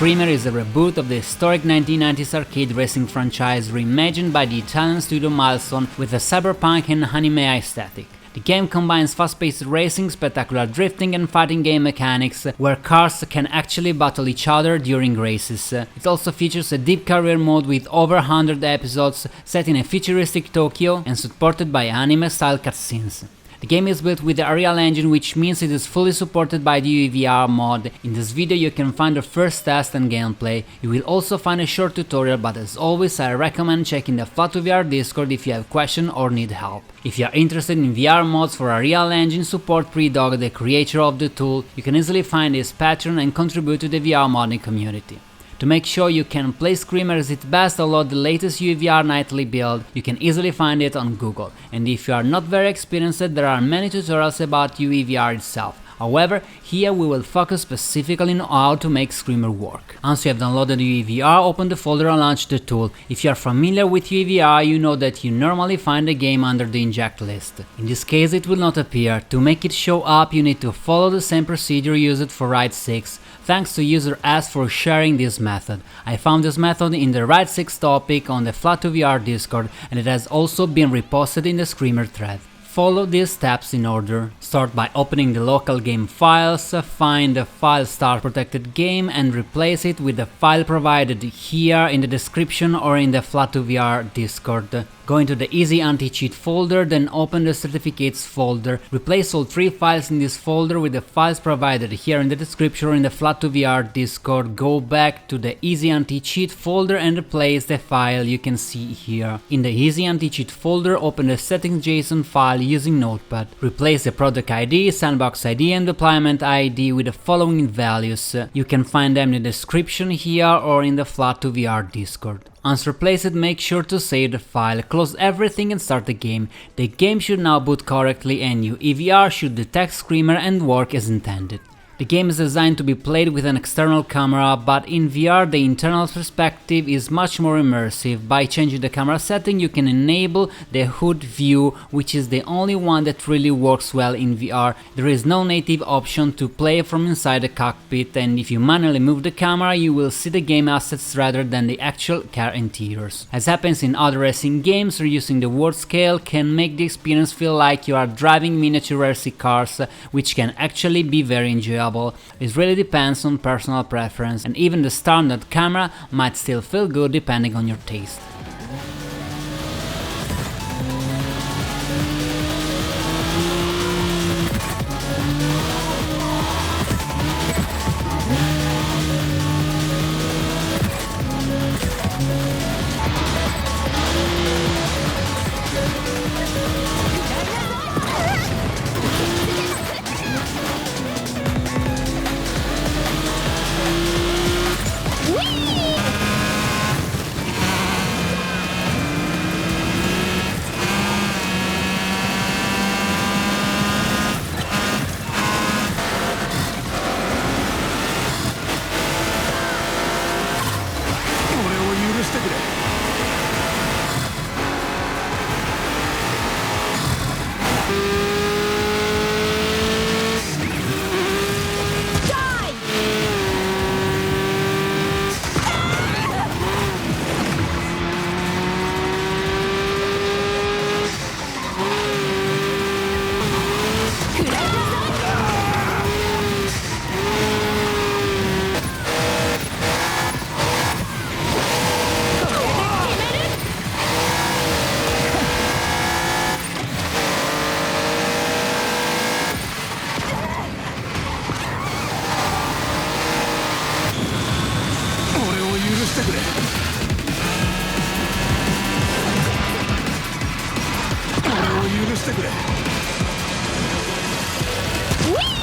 Screamer is a reboot of the historic 1990s arcade racing franchise reimagined by the Italian studio Milestone with a cyberpunk and anime aesthetic. The game combines fast-paced racing, spectacular drifting and fighting game mechanics, where cars can actually battle each other during races. It also features a deep career mode with over 100 episodes set in a futuristic Tokyo and supported by anime-style cutscenes. The game is built with the Unreal Engine, which means it is fully supported by the UEVR mod. In this video you can find the first test and gameplay. You will also find a short tutorial, but as always I recommend checking the Flat2VR Discord if you have questions or need help. If you are interested in VR mods for Unreal Engine, support Predog, the creator of the tool. You can easily find his Patreon and contribute to the VR modding community. To make sure you can play Screamer as its best, download the latest UEVR nightly build. You can easily find it on Google. And if you are not very experienced, there are many tutorials about UEVR itself. However, here we will focus specifically on how to make Screamer work. Once you have downloaded UEVR, open the folder and launch the tool. If you are familiar with UEVR, you know that you normally find the game under the inject list. In this case it will not appear. To make it show up, you need to follow the same procedure used for Ride 6. Thanks to user S for sharing this method. I found this method in the Ride 6 topic on the Flat2VR Discord, and it has also been reposted in the Screamer thread. Follow these steps in order. Start by opening the local game files, find the file start protected game and replace it with the file provided here in the description or in the Flat2VR Discord. Go into the EasyAntiCheat folder, then open the certificates folder. Replace all 3 files in this folder with the files provided here in the description or in the Flat2VR Discord. Go back to the EasyAntiCheat folder and replace the file you can see here. In the EasyAntiCheat folder, open the Settings.json file using Notepad. Replace the product ID, sandbox ID and deployment ID with the following values. You can find them in the description here or in the Flat2VR Discord. Once replaced, make sure to save the file, close everything and start the game. The game should now boot correctly and UEVR should detect Screamer and work as intended. The game is designed to be played with an external camera, but in VR the internal perspective is much more immersive. By changing the camera setting you can enable the hood view, which is the only one that really works well in VR. There is no native option to play from inside the cockpit, and if you manually move the camera you will see the game assets rather than the actual car interiors. As happens in other racing games, reducing the world scale can make the experience feel like you are driving miniature racing cars, which can actually be very enjoyable. It really depends on personal preference, and even the standard camera might still feel good depending on your taste. Whee!